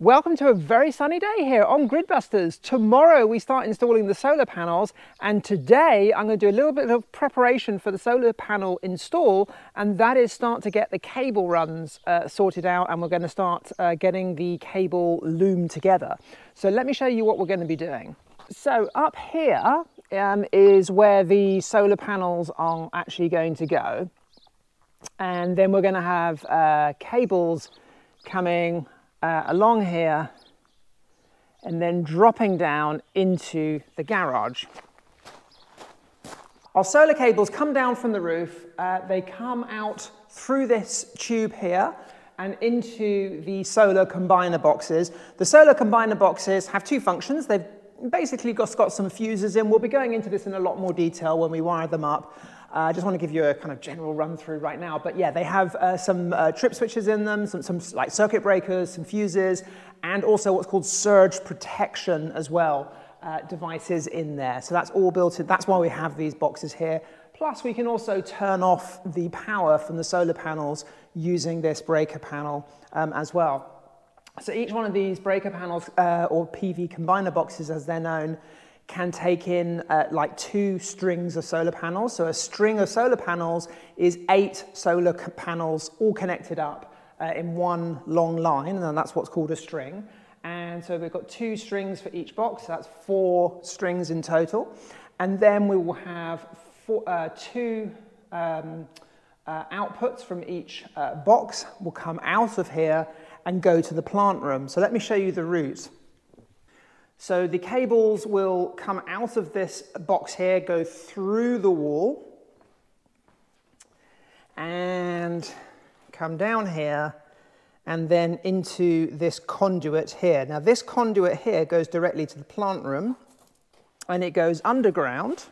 Welcome to a very sunny day here on Gridbusters. Tomorrow we start installing the solar panels, and today I'm going to do a little bit of preparation for the solar panel install, and that is start to get the cable runs sorted out, and we're going to start getting the cable loom together. So let me show you what we're going to be doing. So up here is where the solar panels are actually going to go, and then we're going to have cables coming along here and then dropping down into the garage. Our solar cables come down from the roof, they come out through this tube here and into the solar combiner boxes. The solar combiner boxes have two functions. They've basically got some fuses in. We'll be going into this in a lot more detail when we wire them up. I just want to give you a kind of general run through right now, but yeah, they have some trip switches in them, some like circuit breakers, some fuses, and also what's called surge protection as well, devices in there. So that's all built in. That's why we have these boxes here. Plus we can also turn off the power from the solar panels using this breaker panel as well. So each one of these breaker panels, or PV combiner boxes as they're known, can take in like 2 strings of solar panels. So a string of solar panels is 8 solar panels all connected up in one long line, and that's what's called a string. And so we've got 2 strings for each box, so that's 4 strings in total. And then we will have 2 outputs from each box will come out of here and go to the plant room. So let me show you the route. So the cables will come out of this box here, go through the wall, and come down here, and then into this conduit here. Now this conduit here goes directly to the plant room, and it goes underground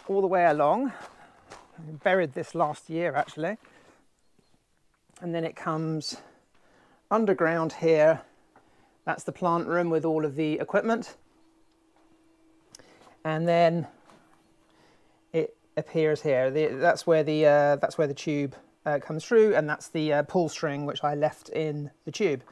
all the way along. I buried this last year actually. And then it comes underground here. That's the plant room with all of the equipment. And then it appears here. That's where the tube comes through, and that's the pull string which I left in the tube.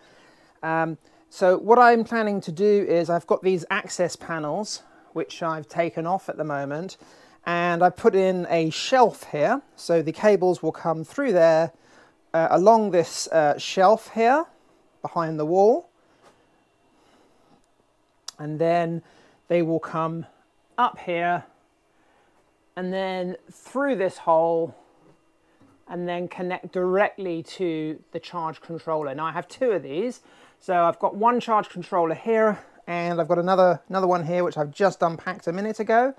So what I'm planning to do is I've got these access panels which I've taken off at the moment, and I've put in a shelf here. So the cables will come through there along this shelf here behind the wall. And then they will come up here and then through this hole and then connect directly to the charge controller. Now I have 2 of these, so I've got one charge controller here, and I've got another one here which I've just unpacked a minute ago.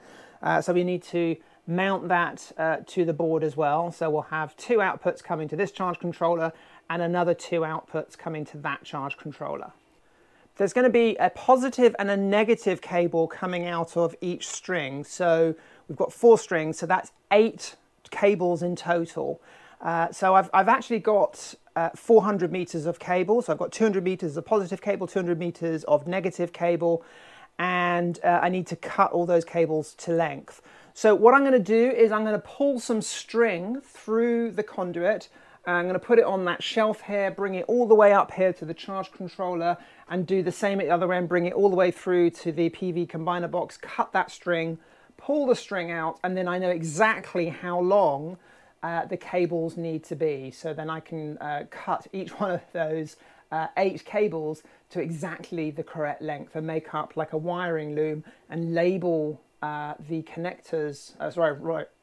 So we need to mount that to the board as well. So we'll have 2 outputs coming to this charge controller and another 2 outputs coming to that charge controller. There's going to be a positive and a negative cable coming out of each string. So we've got 4 strings, so that's 8 cables in total. So I've actually got 400 meters of cable. So I've got 200 meters of positive cable, 200 meters of negative cable, and I need to cut all those cables to length. So what I'm going to do is I'm going to pull some string through the conduit. I'm going to put it on that shelf here, bring it all the way up here to the charge controller, and do the same at the other end, bring it all the way through to the PV combiner box, cut that string, pull the string out, and then I know exactly how long the cables need to be. So then I can cut each one of those 8 cables to exactly the correct length and make up like a wiring loom and label the connectors,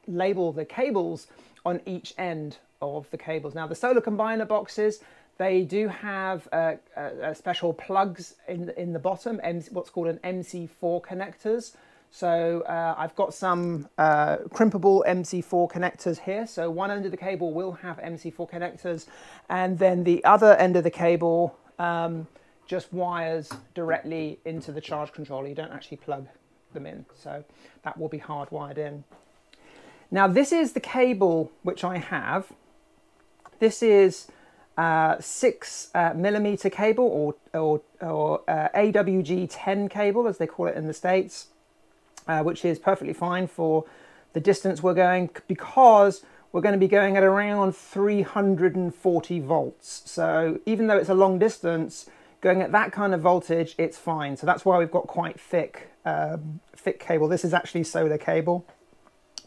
label the cables on each end of the cables. Now the solar combiner boxes, they do have special plugs in the bottom, what's called an MC4 connectors. So I've got some crimpable MC4 connectors here. So one end of the cable will have MC4 connectors, and then the other end of the cable just wires directly into the charge controller. You don't actually plug them in, so that will be hardwired in. Now this is the cable which I have. This is 6 millimeter cable, or AWG-10 cable as they call it in the States, which is perfectly fine for the distance we're going, because we're going to be going at around 340 volts. So even though it's a long distance, going at that kind of voltage, it's fine. So that's why we've got quite thick, thick cable. This is actually solar cable.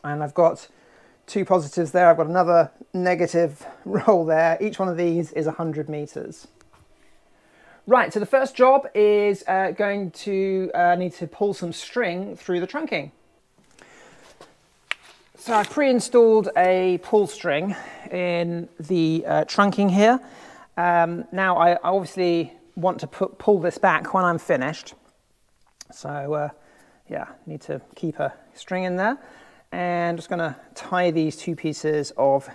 And I've got 2 positives there. I've got another negative roll there. Each one of these is 100 meters. Right, so the first job is going to need to pull some string through the trunking. So I've pre-installed a pull string in the trunking here. Now I obviously want to pull this back when I'm finished. So yeah, need to keep a string in there. And I'm just going to tie these 2 pieces of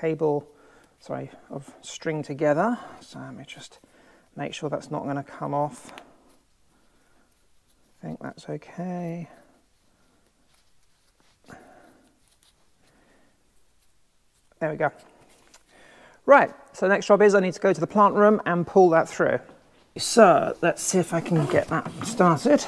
of string together. So let me just make sure that's not going to come off. I think that's okay. There we go. Right, so the next job is I need to go to the plant room and pull that through. So let's see if I can get that started.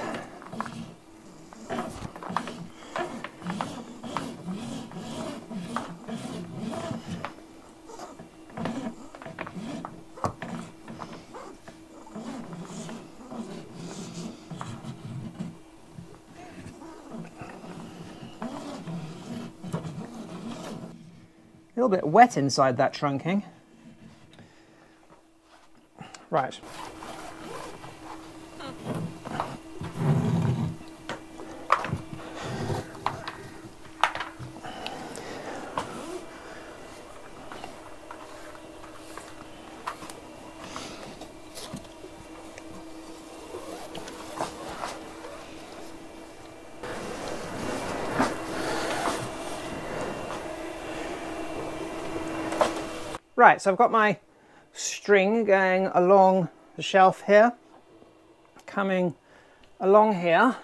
A little bit wet inside that trunking. Right. Right, so I've got my string going along the shelf here, coming along here,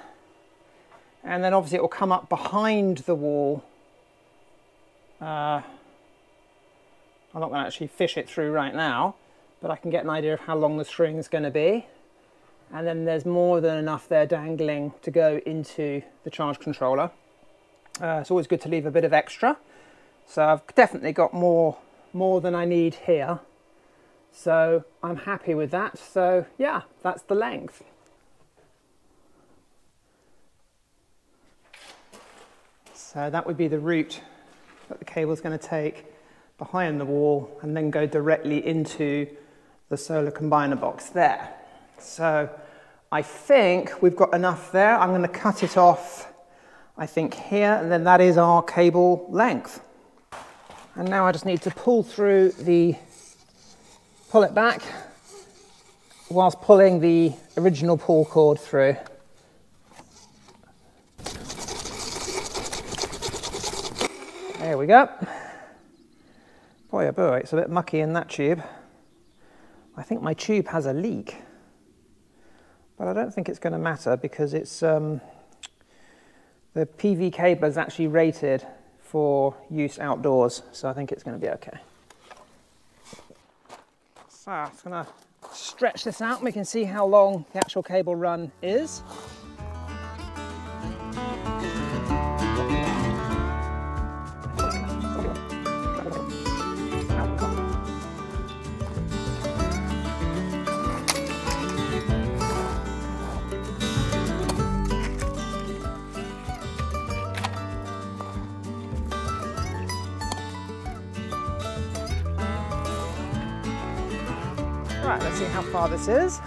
and then obviously it will come up behind the wall. I'm not going to actually fish it through right now, but I can get an idea of how long the string is going to be. And then there's more than enough there dangling to go into the charge controller. It's always good to leave a bit of extra. So I've definitely got more than I need here, so I'm happy with that. So yeah, that's the length. So that would be the route that the cable is going to take behind the wall and then go directly into the solar combiner box there. So I think we've got enough there. I'm going to cut it off, I think here, and then that is our cable length. And now I just need to pull it back whilst pulling the original pull cord through. There we go. Boy, oh boy, it's a bit mucky in that tube. I think my tube has a leak, but I don't think it's going to matter because it's the PV cable is actually rated for use outdoors, so I think it's going to be okay. So I'm just going to stretch this out and we can see how long the actual cable run is. Right, let's see how far this is.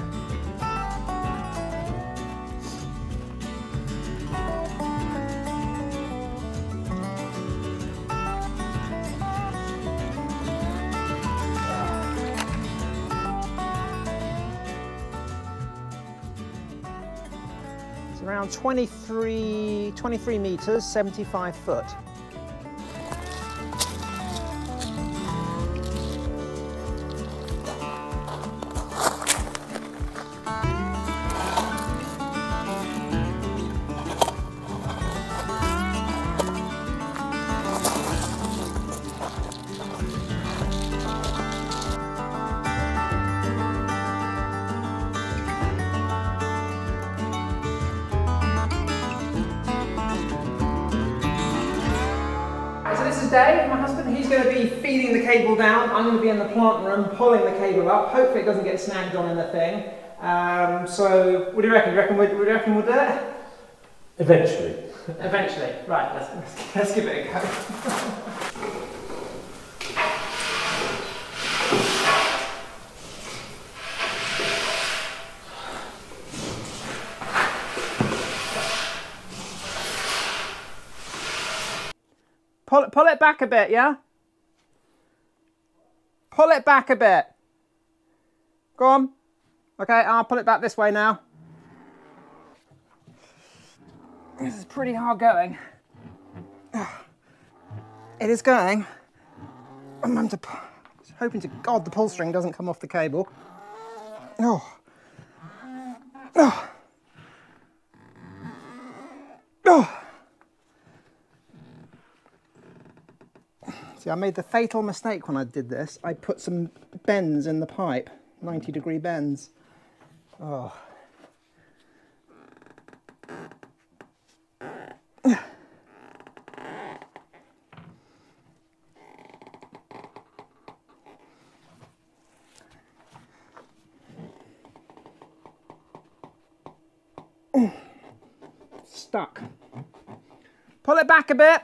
It's around 23 meters, 75 foot. Dave, my husband, going to be feeding the cable down. I'm going to be in the plant room pulling the cable up. Hopefully it doesn't get snagged on in the thing. So what do you reckon? Do you reckon we'll do it? Eventually. Eventually. Right, let's give it a go. Pull it back a bit, yeah? Pull it back a bit. Go on. Okay, I'll pull it back this way now. This is pretty hard going. It is going. I'm hoping to God the pull string doesn't come off the cable. Oh. Oh. Oh. See, I made the fatal mistake when I did this. I put some bends in the pipe, 90-degree bends. Oh. Stuck. Pull it back a bit.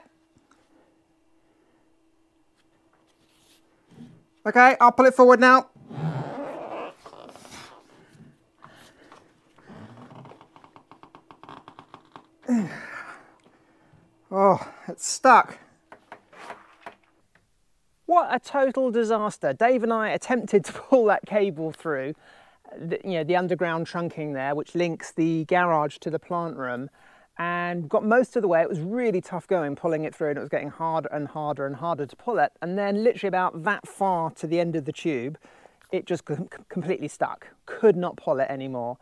Okay, I'll pull it forward now. Oh, it's stuck. What a total disaster. Dave and I attempted to pull that cable through, the underground trunking there, which links the garage to the plant room, and got most of the way. It was really tough going, pulling it through, and it was getting harder and harder and harder to pull it. And then literally about that far to the end of the tube, it just completely stuck. Could not pull it anymore.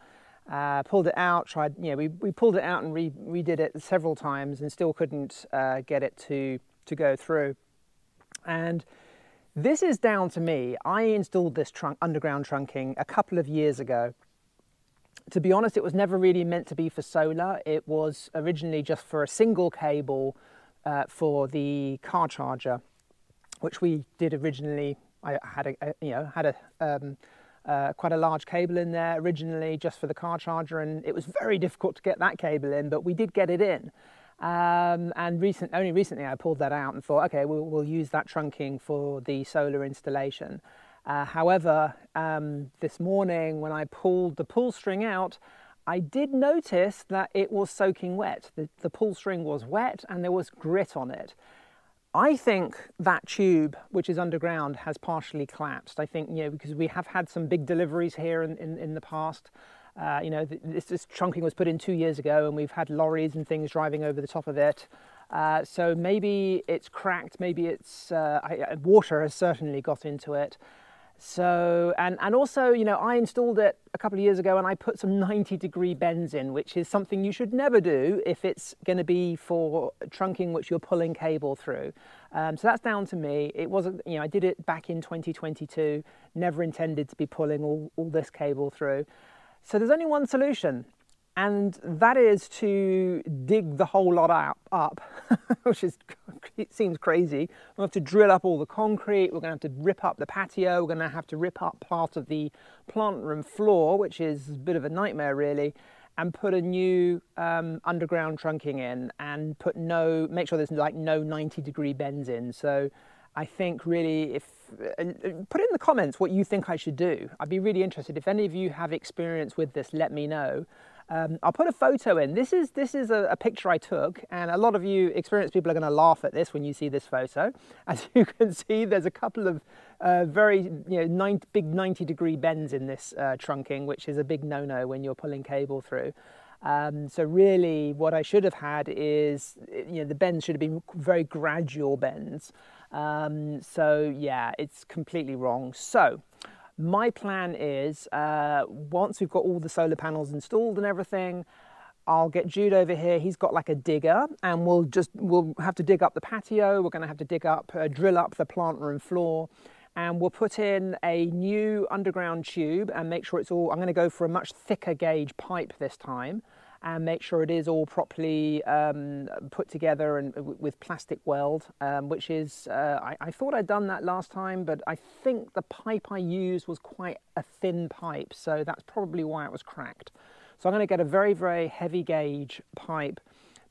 Pulled it out, tried, we pulled it out and redid it several times and still couldn't get it to go through. And this is down to me. I installed this underground trunking a couple of years ago. To be honest, it was never really meant to be for solar. It was originally just for a single cable for the car charger, which we did originally. I had quite a large cable in there originally just for the car charger, and it was very difficult to get that cable in, but we did get it in. And only recently I pulled that out and thought, okay, we'll use that trunking for the solar installation. However, this morning when I pulled the pull string out, I did notice that it was soaking wet. The pull string was wet and there was grit on it. I think that tube, which is underground, has partially collapsed. I think, because we have had some big deliveries here in the past. This trunking was put in 2 years ago and we've had lorries and things driving over the top of it. So maybe it's cracked, maybe it's, water has certainly got into it. So, and also, I installed it a couple of years ago and I put some 90-degree bends in, which is something you should never do if it's going to be for trunking which you're pulling cable through. So that's down to me. It wasn't, I did it back in 2022, never intended to be pulling all this cable through. So there's only one solution, and that is to dig the whole lot up, which it seems crazy. We'll have to drill up all the concrete, we're going to have to rip up the patio, we're going to have to rip up part of the plant room floor, which is a bit of a nightmare really, and put a new underground trunking in, and make sure there's like no 90-degree bends in. So I think really put in the comments what you think I should do. I'd be really interested. If any of you have experience with this, let me know. I'll put a photo in. This is a picture I took, and a lot of you experienced people are going to laugh at this when you see this photo. As you can see, there's a couple of very big 90-degree bends in this trunking, which is a big no-no when you're pulling cable through. So really what I should have had is, the bends should have been very gradual bends. So yeah, it's completely wrong. So my plan is, once we've got all the solar panels installed and everything, I'll get Jude over here. He's got like a digger, and we'll have to dig up the patio. We're going to have to drill up the plant room floor, and we'll put in a new underground tube and make sure it's all, I'm going to go for a much thicker gauge pipe this time. and make sure it is all properly put together and with plastic weld, which is, I thought I'd done that last time, but I think the pipe I used was quite a thin pipe, so that's probably why it was cracked. So I'm going to get a very, very heavy gauge pipe,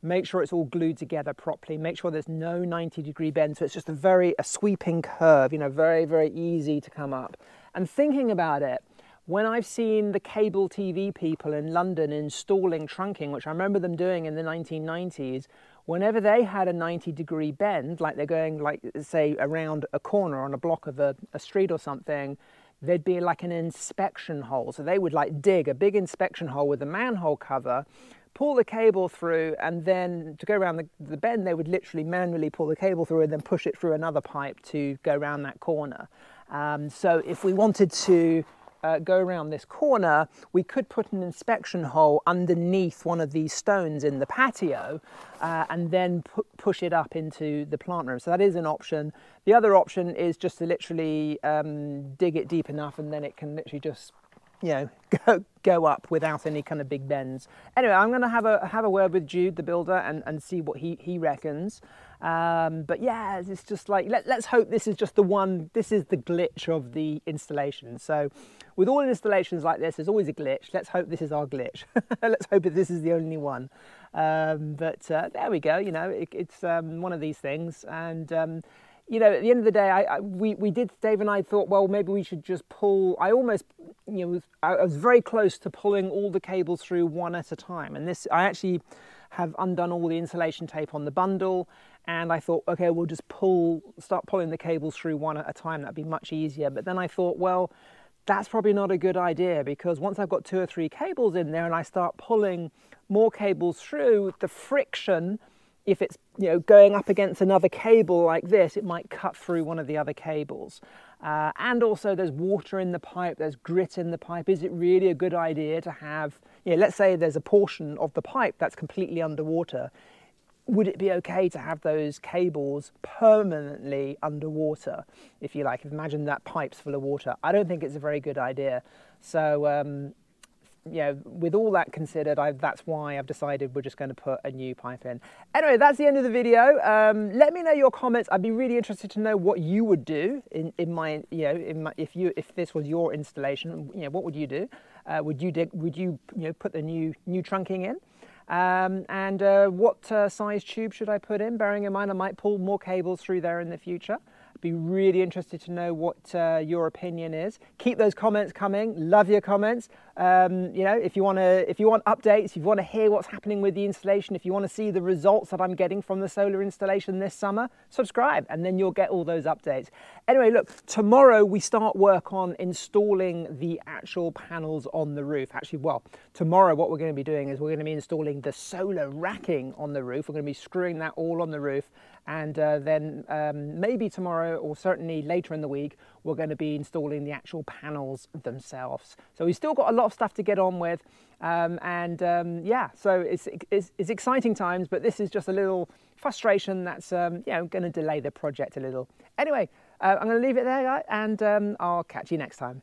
make sure it's all glued together properly, make sure there's no 90-degree bend, so it's just a sweeping curve, you know, very, very easy to come up. And thinking about it, when I've seen the cable TV people in London installing trunking, which I remember them doing in the 1990s, whenever they had a 90-degree bend, like they're going, like, say, around a corner on a block of a street or something, there'd be like an inspection hole. So they would like dig a big inspection hole with a manhole cover, pull the cable through, and then to go around the bend, they would literally manually pull the cable through and then push it through another pipe to go around that corner. So if we wanted to go around this corner, we could put an inspection hole underneath one of these stones in the patio and then push it up into the plant room. So that is an option. The other option is just to literally dig it deep enough, and then it can literally just, you know, go up without any kind of big bends. Anyway, I'm going to have a word with Jude, the builder, and see what he reckons. But yeah, it's just like, let's hope this is just this is the glitch of the installation. So with all installations like this, there's always a glitch. Let's hope this is our glitch. Let's hope that this is the only one. But there we go, you know, it's one of these things. And you know, at the end of the day, Dave and I thought, well, maybe we should just pull. I almost, you know, I was very close to pulling all the cables through one at a time. And this, I actually have undone all the insulation tape on the bundle. And I thought, okay, we'll just start pulling the cables through one at a time. That'd be much easier. But then I thought, well, that's probably not a good idea, because once I've got 2 or 3 cables in there and I start pulling more cables through, the friction, if it's, you know, going up against another cable like this, it might cut through one of the other cables. And also there's water in the pipe, there's grit in the pipe. Is it really a good idea to have, you know, let's say there's a portion of the pipe that's completely underwater. Would it be okay to have those cables permanently underwater, if you like? Imagine that pipe's full of water. I don't think it's a very good idea. So, yeah, with all that considered, that's why I've decided we're just going to put a new pipe in. Anyway, that's the end of the video. Let me know your comments. I'd be really interested to know what you would do if this was your installation. You know, what would you do? Would you put the new trunking in? And what size tube should I put in? Bearing in mind I might pull more cables through there in the future. Be really interested to know what your opinion is. Keep those comments coming. Love your comments. You know, if you want updates, if you want to hear what's happening with the installation, if you want to see the results that I'm getting from the solar installation this summer, subscribe, and then you'll get all those updates. Anyway, look, tomorrow we start work on installing the actual panels on the roof. Actually, well, tomorrow what we're going to be doing is we're going to be installing the solar racking on the roof. We're going to be screwing that all on the roof, and then maybe tomorrow, or certainly later in the week, we're going to be installing the actual panels themselves. So we've still got a lot of stuff to get on with, yeah, so it's exciting times, but this is just a little frustration that's you know, going to delay the project a little. Anyway, I'm going to leave it there, guys, and I'll catch you next time.